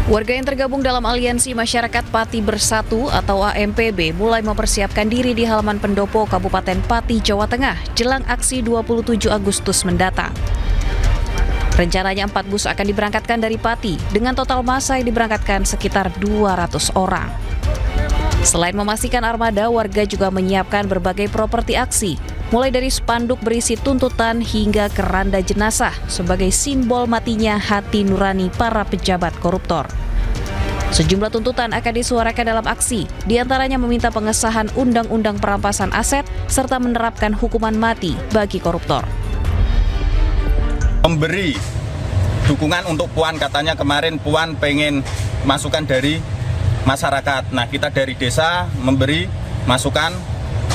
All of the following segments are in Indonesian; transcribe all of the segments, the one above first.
Warga yang tergabung dalam Aliansi Masyarakat Pati Bersatu atau AMPB mulai mempersiapkan diri di halaman pendopo Kabupaten Pati, Jawa Tengah jelang aksi 27 Agustus mendatang. Rencananya 4 bus akan diberangkatkan dari Pati dengan total massa yang diberangkatkan sekitar 200 orang. Selain memastikan armada, warga juga menyiapkan berbagai properti aksi, mulai dari spanduk berisi tuntutan hingga keranda jenazah sebagai simbol matinya hati nurani para pejabat koruptor. Sejumlah tuntutan akan disuarakan dalam aksi, diantaranya meminta pengesahan Undang-Undang Perampasan Aset serta menerapkan hukuman mati bagi koruptor. Memberi dukungan untuk Puan, katanya kemarin Puan pengen masukan dari masyarakat. Nah, kita dari desa memberi masukan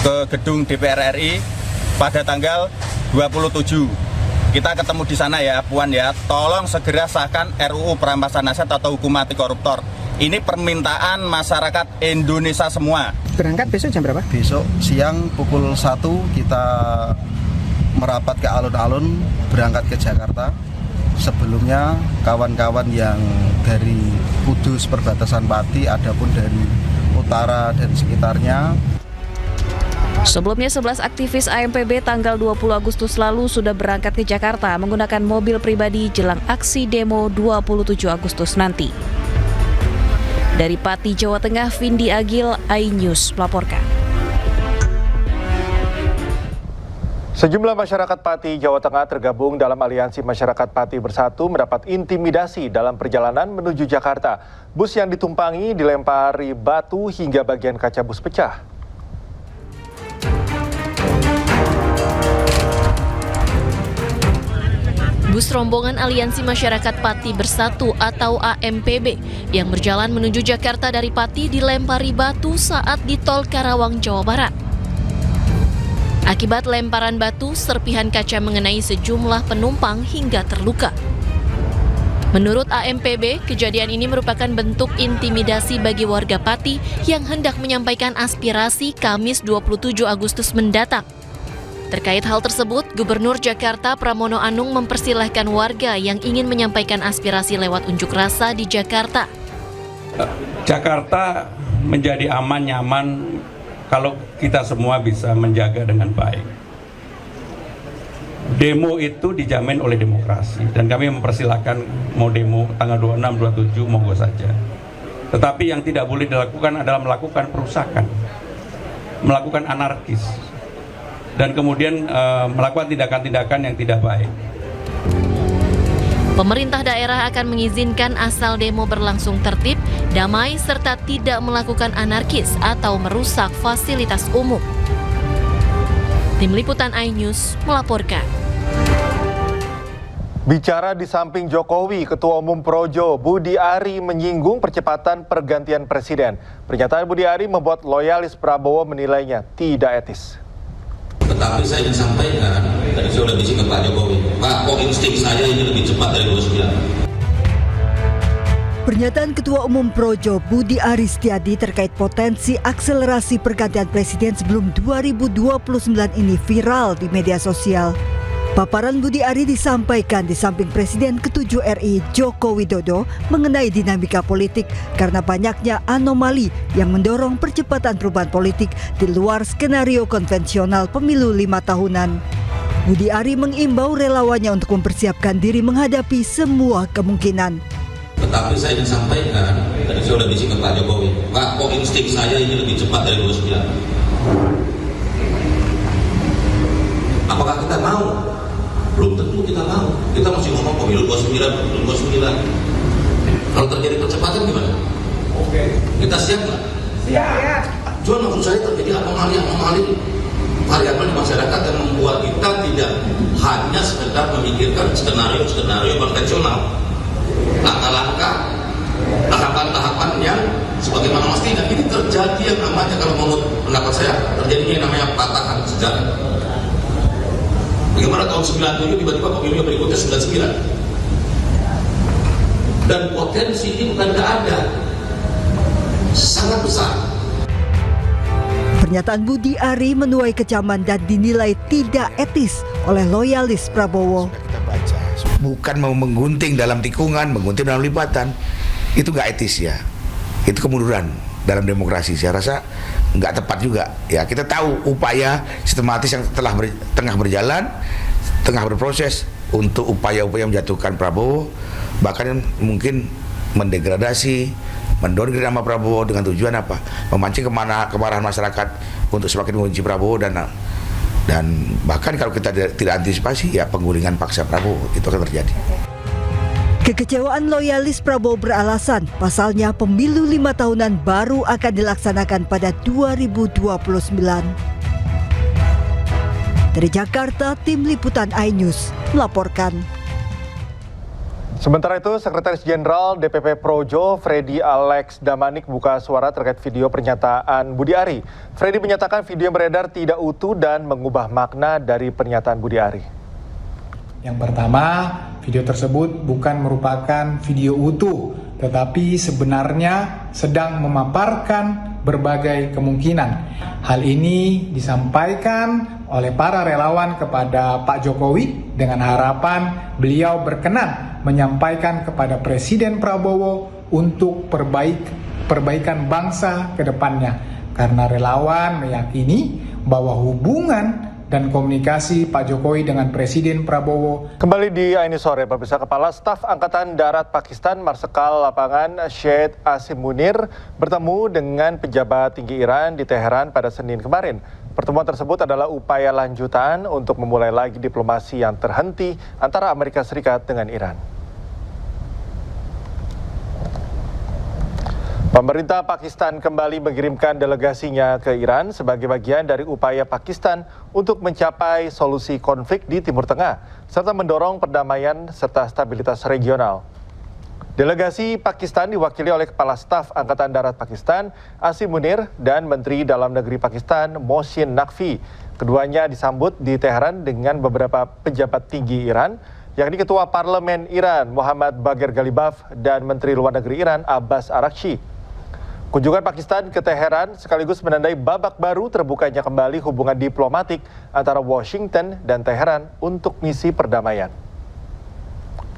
ke gedung DPR RI pada tanggal 27. Kita ketemu di sana ya, Puan ya. Tolong segera sahkan RUU Perampasan Aset atau hukum mati koruptor. Ini permintaan masyarakat Indonesia semua. Berangkat besok jam berapa? Besok siang pukul 1 kita merapat ke alun-alun berangkat ke Jakarta. Sebelumnya kawan-kawan yang dari Kudus perbatasan Pati, adapun dari utara dan sekitarnya. Sebelumnya 11 aktivis AMPB tanggal 20 Agustus lalu sudah berangkat ke Jakarta menggunakan mobil pribadi jelang aksi demo 27 Agustus nanti. Dari Pati, Jawa Tengah, Vindi Agil, iNews melaporkan. Sejumlah masyarakat Pati, Jawa Tengah tergabung dalam Aliansi Masyarakat Pati Bersatu mendapat intimidasi dalam perjalanan menuju Jakarta. Bus yang ditumpangi dilempari batu hingga bagian kaca bus pecah. Bus rombongan Aliansi Masyarakat Pati Bersatu atau AMPB yang berjalan menuju Jakarta dari Pati dilempari batu saat di Tol Karawang, Jawa Barat. Akibat lemparan batu, serpihan kaca mengenai sejumlah penumpang hingga terluka. Menurut AMPB, kejadian ini merupakan bentuk intimidasi bagi warga Pati yang hendak menyampaikan aspirasi Kamis 27 Agustus mendatang. Terkait hal tersebut, Gubernur Jakarta Pramono Anung mempersilahkan warga yang ingin menyampaikan aspirasi lewat unjuk rasa di Jakarta. Jakarta menjadi aman, nyaman kalau kita semua bisa menjaga dengan baik. Demo itu dijamin oleh demokrasi dan kami mempersilahkan mau demo tanggal 26, 27 monggo saja. Tetapi yang tidak boleh dilakukan adalah melakukan perusakan, melakukan anarkis, dan kemudian melakukan tindakan-tindakan yang tidak baik. Pemerintah daerah akan mengizinkan asal demo berlangsung tertib, damai, serta tidak melakukan anarkis atau merusak fasilitas umum. Tim Liputan iNews melaporkan. Bicara di samping Jokowi, Ketua Umum Projo Budi Ari menyinggung percepatan pergantian presiden. Pernyataan Budi Ari membuat loyalis Prabowo menilainya tidak etis. Tetapi saya ingin sampaikan, tadi saya sudah bisik ke Pak Jokowi, Pak, kok insting saya ini lebih cepat dari 29. Pernyataan Ketua Umum Projo Budi Ari Setiadi terkait potensi akselerasi pergantian presiden sebelum 2029 ini viral di media sosial. Paparan Budi Ari disampaikan di samping Presiden ke-7 RI Joko Widodo mengenai dinamika politik karena banyaknya anomali yang mendorong percepatan perubahan politik di luar skenario konvensional pemilu 5 tahunan. Budi Ari mengimbau relawannya untuk mempersiapkan diri menghadapi semua kemungkinan. Tetapi saya ingin sampaikan, tadi saya sudah bisik ke Pak Jokowi, Pak, kok insting saya ini lebih cepat dari 29. Apakah kita mau? Belum tentu kita mau. Kita masih ngomong pemilu 29, pemilu 29. Kalau terjadi percepatan gimana? Oke. Kita siap nggak? Siap. Cuma maksud saya terjadi anomali variabel di masyarakat yang membuat kita tidak hanya sekedar memikirkan skenario konvensional. Langkah-langkah, tahapan-tahapan yang sebagaimana mestinya ini terjadi yang namanya, kalau menurut pendapat saya, terjadinya yang namanya patahan sejarah. Bagaimana tahun 97 tiba-tiba pemilunya berikutnya 99. Dan potensi ini bukan tidak ada, sangat besar. Pernyataan Budi Ari menuai kecaman dan dinilai tidak etis oleh loyalis Prabowo. Bukan mau menggunting dalam tikungan, menggunting dalam lipatan. itu nggak etis ya, itu kemunduran dalam demokrasi. Saya rasa nggak tepat juga ya. Kita tahu upaya sistematis yang tengah berjalan, tengah berproses untuk upaya-upaya menjatuhkan Prabowo, bahkan mungkin mendegradasi, mendowngrade nama Prabowo dengan tujuan apa? Memancing kemarahan masyarakat untuk semakin membenci Prabowo dan bahkan kalau kita tidak antisipasi ya penggulingan paksa Prabowo itu akan terjadi. Kekecewaan loyalis Prabowo beralasan pasalnya pemilu 5 tahunan baru akan dilaksanakan pada 2029. Dari Jakarta, Tim Liputan iNews melaporkan. Sementara itu, Sekretaris Jenderal DPP Projo, Freddy Alex Damanik buka suara terkait video pernyataan Budi Ari. Freddy menyatakan video yang beredar tidak utuh dan mengubah makna dari pernyataan Budi Ari. Yang pertama, video tersebut bukan merupakan video utuh, tetapi sebenarnya sedang memaparkan berbagai kemungkinan. Hal ini disampaikan oleh para relawan kepada Pak Jokowi dengan harapan beliau berkenan menyampaikan kepada Presiden Prabowo untuk perbaikan bangsa ke depannya. Karena relawan meyakini bahwa hubungan dan komunikasi Pak Jokowi dengan Presiden Prabowo. Kembali di iNews Sore, pemirsa. Kepala Staf Angkatan Darat Pakistan, Marsikal Lapangan Syed Asim Munir bertemu dengan pejabat tinggi Iran di Teheran pada Senin kemarin. Pertemuan tersebut adalah upaya lanjutan untuk memulai lagi diplomasi yang terhenti antara Amerika Serikat dengan Iran. Pemerintah Pakistan kembali mengirimkan delegasinya ke Iran sebagai bagian dari upaya Pakistan untuk mencapai solusi konflik di Timur Tengah, serta mendorong perdamaian serta stabilitas regional. Delegasi Pakistan diwakili oleh Kepala Staf Angkatan Darat Pakistan, Asim Munir, dan Menteri Dalam Negeri Pakistan, Mohsin Naqvi. Keduanya disambut di Teheran dengan beberapa pejabat tinggi Iran, yakni Ketua Parlemen Iran, Muhammad Bagher Ghalibaf, dan Menteri Luar Negeri Iran, Abbas Araghchi. Kunjungan Pakistan ke Teheran sekaligus menandai babak baru terbukanya kembali hubungan diplomatik antara Washington dan Teheran untuk misi perdamaian.